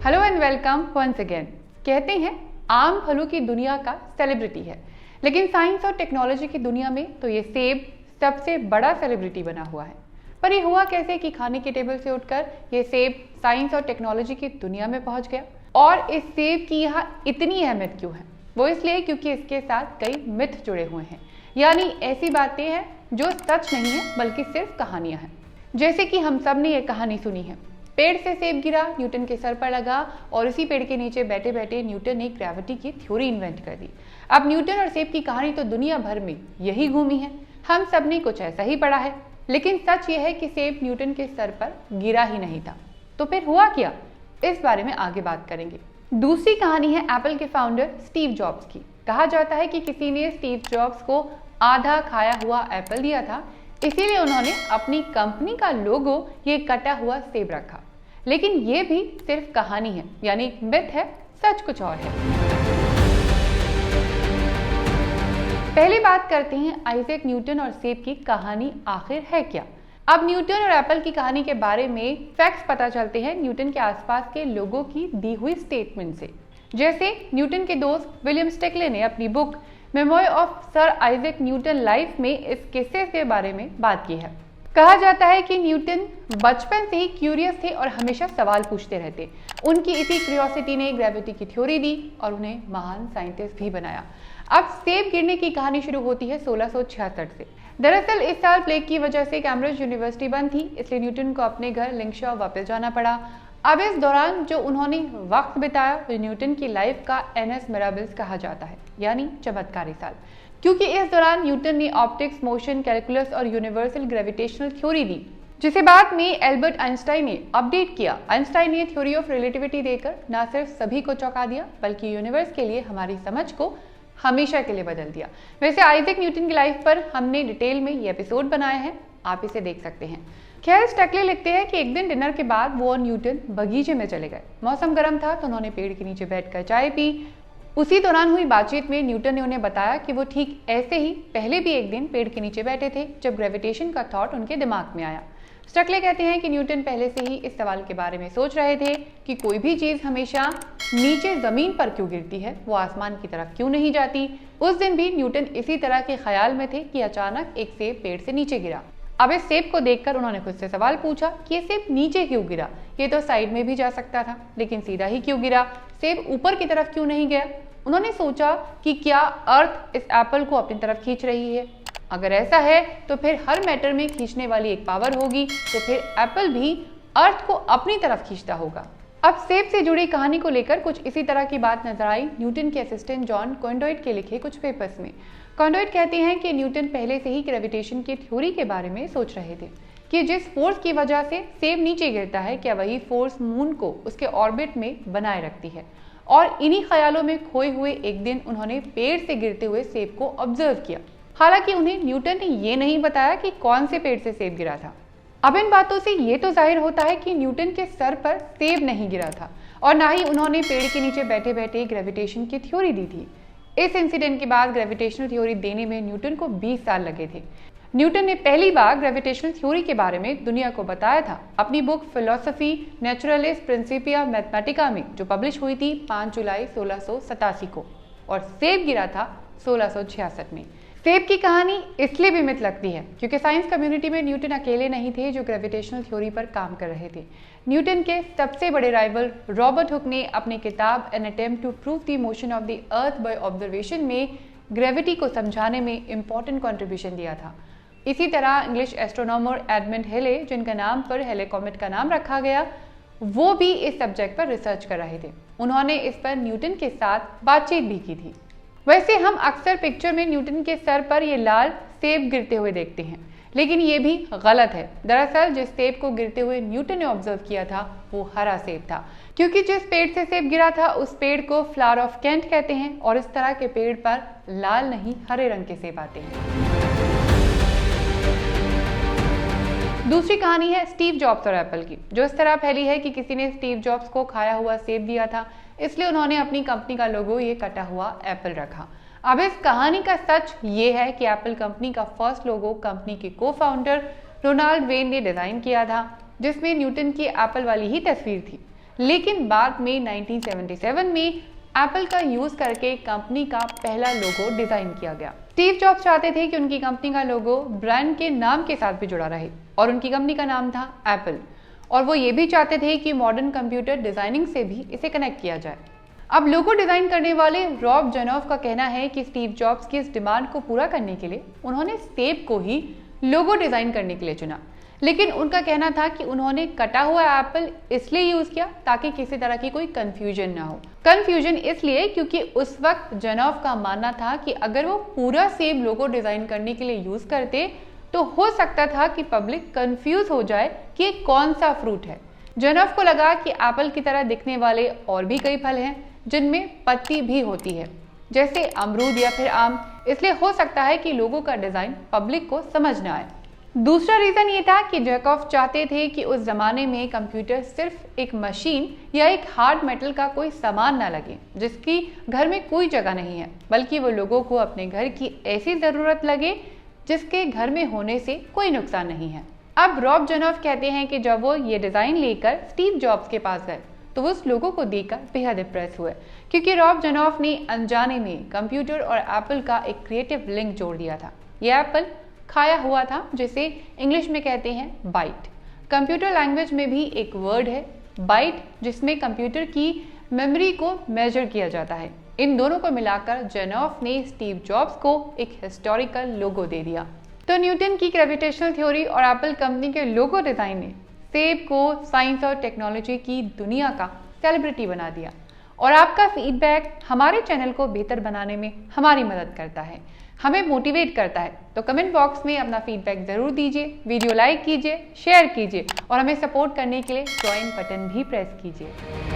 Hello and welcome once again. कहते हैं आम फलों की दुनिया का सेलिब्रिटी है, लेकिन साइंस और टेक्नोलॉजी की दुनिया में तो ये सेब सबसे बड़ा सेलिब्रिटी बना हुआ है। पर ये हुआ कैसे कि खाने की टेबल से उठकर ये सेब साइंस और टेक्नोलॉजी की दुनिया में पहुंच गया? और इस सेब की यहाँ इतनी अहमियत क्यों है? वो इसलिए क्योंकि इसके साथ कई मिथ जुड़े हुए हैं, यानी ऐसी बातें हैं जो सच नहीं है बल्कि सिर्फ कहानियां हैं। जैसे कि हम सब ने ये कहानी सुनी है, पेड़ से सेब गिरा, न्यूटन के सर पर लगा और उसी पेड़ के नीचे बैठे बैठे न्यूटन ने ग्रेविटी की थ्योरी इन्वेंट कर दी। अब न्यूटन और सेब की कहानी तो दुनिया भर में यही घूमी है, हम सब ने कुछ ऐसा ही पढ़ा है। लेकिन सच ये है कि सेब न्यूटन के सर पर गिरा ही नहीं था। तो फिर हुआ क्या, इस बारे में आगे बात करेंगे। दूसरी कहानी है एप्पल के फाउंडर स्टीव जॉब्स की। कहा जाता है कि किसी ने स्टीव जॉब्स को आधा खाया हुआ एप्पल दिया था, इसीलिए उन्होंने अपनी कंपनी का लोगो ये कटा हुआ सेब रखा। लेकिन ये भी सिर्फ कहानी है, यानी मिथ है, सच कुछ और है। पहले बात करते हैं आइजैक न्यूटन और सेब की कहानी आखिर है क्या। अब न्यूटन और एप्पल की कहानी के बारे में फैक्ट्स पता चलते हैं न्यूटन के आसपास के लोगों की दी हुई स्टेटमेंट से। जैसे न्यूटन के दोस्त विलियम स्टिकले ने अपनी book memory of sir Isaac Newton life में इस किस्से के बारे में बात की है। कहा जाता है कि न्यूटन बचपन से ही क्यूरियस थे और हमेशा सवाल पूछते रहते। उनकी इसी क्यूरियोसिटी ने ग्रेविटी की थ्योरी दी और उन्हें महान साइंटिस्ट भी बनाया। अब सेब गिरने की कहानी शुरू होती है 1666 से। दरअसल इस साल प्लेग की वजह से कैम्ब्रिज यूनिवर्सिटी बंद थी, इसलिए न्यूटन को अपने घर लिंकशॉ वापस जाना पड़ा। अब इस दौरान जो उन्होंने वक्त बिताया वो न्यूटन की लाइफ का एनस मिराबिल्स कहा जाता है, यानी चमत्कारी साल, क्योंकि इस दौरान न्यूटन ने ऑप्टिक्स, मोशन, कैलकुलस और यूनिवर्सल ग्रेविटेशनल थ्योरी दी, जिसे बाद में एल्बर्ट आइंस्टाइन ने अपडेट किया। आइंस्टाइन ने थ्योरी ऑफ रिलेटिविटी देकर न सिर्फ सभी को चौंका दिया बल्कि यूनिवर्स के लिए हमारी समझ को हमेशा के लिए बदल दिया। वैसे आइजैक न्यूटन की लाइफ पर हमने डिटेल में ये एपिसोड बनाया है, आप इसे देख सकते हैं। खैर, स्टकले लिखते हैं कि एक दिन डिनर के बाद वो और न्यूटन बगीचे में चले गए। मौसम गर्म था तो उन्होंने पेड़ के नीचे बैठकर चाय पी। उसी दौरान हुई बातचीत में न्यूटन ने उन्हें बताया कि वो ठीक ऐसे ही पहले भी एक दिन पेड़ के नीचे बैठे थे जब ग्रेविटेशन का थॉट उनके दिमाग में आया। स्टकले कहते हैं कि न्यूटन पहले से ही इस सवाल के बारे में सोच रहे थे कि कोई भी चीज हमेशा नीचे जमीन पर क्यों गिरती है, वो आसमान की तरफ क्यों नहीं जाती। उस दिन भी न्यूटन इसी तरह के ख्याल में थे कि अचानक एक सेब पेड़ से नीचे गिरा। अब इस सेब को देखकर उन्होंने खुद से सवाल पूछा कि ये सेब नीचे क्यों गिरा? ये तो साइड में भी जा सकता था, लेकिन सीधा ही क्यों गिरा? सेब ऊपर की तरफ क्यों नहीं गया? उन्होंने सोचा कि क्या अर्थ इस एप्पल को अपनी तरफ खींच रही है? अगर ऐसा है तो फिर हर मैटर में खींचने वाली एक पावर होगी, तो फिर एप्पल भी अर्थ को अपनी तरफ खींचता होगा। अब सेब से जुड़ी कहानी को लेकर कुछ इसी तरह की बात नजर आई न्यूटन के असिस्टेंट जॉन कोइनडॉयट के लिखे कुछ पेपर्स में। कोइनडॉयट कहते हैं कि न्यूटन पहले से ही ग्रेविटेशन की थ्योरी के बारे में सोच रहे थे कि जिस फोर्स की वजह से सेब नीचे गिरता है, क्या वही फोर्स मून को उसके ऑर्बिट में बनाए रखती है। और इन्हीं ख्यालों में खोए हुए एक दिन उन्होंने पेड़ से गिरते हुए सेब को ऑब्जर्व किया। हालांकि उन्हें न्यूटन ने ये नहीं बताया कि कौन से पेड़ से सेब गिरा था। अब इन बातों से ये तो जाहिर होता है कि न्यूटन के सर पर सेब नहीं गिरा था और ना ही उन्होंने पेड़ के नीचे बैठे बैठे ग्रेविटेशन की थ्योरी दी थी। इस इंसिडेंट के बाद ग्रेविटेशनल थ्योरी देने में न्यूटन को 20 साल लगे थे। न्यूटन ने पहली बार ग्रेविटेशनल थ्योरी के बारे में दुनिया को बताया था अपनी book philosophy naturalis Principia Mathematica में, जो पब्लिश हुई थी 5 जुलाई 1687 को, और सेब गिरा था 1666 में। सेब की कहानी इसलिए भी मिथ लगती है क्योंकि साइंस कम्युनिटी में न्यूटन अकेले नहीं थे जो ग्रेविटेशनल थ्योरी पर काम कर रहे थे। न्यूटन के सबसे बड़े राइवल रॉबर्ट हुक ने अपनी किताब an attempt to prove the motion of the earth by observation में ग्रेविटी को समझाने में इंपॉर्टेंट कंट्रीब्यूशन दिया था। इसी तरह इंग्लिश एस्ट्रोनॉमर एडमंड हेले, जिनका नाम पर हेले कॉमेट का नाम रखा गया, वो भी इस सब्जेक्ट पर रिसर्च कर रहे थे। उन्होंने इस पर न्यूटन के साथ बातचीत भी की थी। वैसे हम अक्सर पिक्चर में न्यूटन के सर पर ये लाल सेब गिरते हुए देखते हैं, लेकिन ये भी गलत है। दरअसल जिस सेब को गिरते हुए न्यूटन ने ऑब्जर्व किया था वो हरा सेब था, क्योंकि जिस पेड़ से सेब गिरा था उस पेड़ को फ्लावर ऑफ कैंट कहते हैं और इस तरह के पेड़ पर लाल नहीं हरे रंग के सेब आते हैं। दूसरी कहानी है स्टीव जॉब्स और एप्पल की, जो इस तरह फैली है कि किसी ने स्टीव जॉब्स को खाया हुआ सेब दिया था, इसलिए उन्होंने अपनी कंपनी का लोगो ये कटा हुआ एप्पल रखा। अब इस कहानी का सच ये है कि एप्पल कंपनी का फर्स्ट लोगो कंपनी के को फाउंडर रोनाल्ड वेन ने डिजाइन किया था, जिसमें न्यूटन की एप्पल वाली ही तस्वीर थी। लेकिन बाद में 1977 में एप्पल का यूज करके कंपनी का पहला लोगो डिजाइन किया गया। स्टीव जॉब्स चाहते थे कि उनकी कंपनी का लोगो ब्रांड के नाम के साथ भी जुड़ा रहे और उनकी कंपनी का नाम था एप्पल, और वो ये भी चाहते थे कि मॉडर्न कंप्यूटर डिजाइनिंग से भी इसे कनेक्ट किया जाए। अब लोगो डिजाइन करने वाले रॉब जनॉफ का कहना है कि स्टीव जॉब्स की इस डिमांड को पूरा करने के लिए उन्होंने सेब को ही लोगो डिजाइन करने के लिए चुना, लेकिन उनका कहना था कि उन्होंने कटा हुआ एप्पल इसलिए यूज किया ताकि किसी तरह की कोई कंफ्यूजन ना हो। कंफ्यूजन इसलिए क्योंकि उस वक्त जनॉफ का मानना था कि अगर वो पूरा सेब लोगो डिजाइन करने के लिए यूज करते तो हो सकता था कि पब्लिक कंफ्यूज हो जाए कि ये कौन सा फ्रूट है। जनॉफ को लगा कि एप्पल की तरह दिखने वाले और भी कई फल हैं जिनमें पत्ती भी होती है, जैसे अमरूद या फिर आम, इसलिए हो सकता है कि लोगों का डिजाइन पब्लिक को समझ ना आए। दूसरा रीजन ये था कि जैकॉब चाहते थे कि उस जमाने में कंप्यूटर सिर्फ एक मशीन या एक हार्ड मेटल का कोई सामान ना लगे जिसकी घर में कोई जगह नहीं है, बल्कि वो लोगों को अपने घर की ऐसी जरूरत लगे जिसके घर में होने से कोई नुकसान नहीं है। अब रॉब जनॉफ कहते हैं कि जब वो ये डिजाइन लेकर स्टीव जॉब्स के पास गए तो वो उस लोगों को देखकर बेहद इंप्रेस हुए, क्योंकि रॉब जनॉफ ने अनजाने में कंप्यूटर और एप्पल का एक क्रिएटिव लिंक जोड़ दिया था। यह एप्पल खाया हुआ था, जिसे इंग्लिश में कहते हैं बाइट। कंप्यूटर लैंग्वेज में भी एक वर्ड है बाइट, जिसमें कंप्यूटर की मेमोरी को मेजर किया जाता है। इन दोनों को मिलाकर जनॉफ ने स्टीव जॉब्स को एक हिस्टोरिकल लोगो दे दिया। तो न्यूटन की ग्रेविटेशनल थ्योरी और एप्पल कंपनी के लोगो डिजाइन ने सेब को साइंस और टेक्नोलॉजी की दुनिया का सेलिब्रिटी बना दिया। और आपका फीडबैक हमारे चैनल को बेहतर बनाने में हमारी मदद करता है, हमें मोटिवेट करता है। तो कमेंट बॉक्स में अपना फीडबैक जरूर दीजिए, वीडियो लाइक कीजिए, शेयर कीजिए और हमें सपोर्ट करने के लिए ज्वाइन बटन भी प्रेस कीजिए।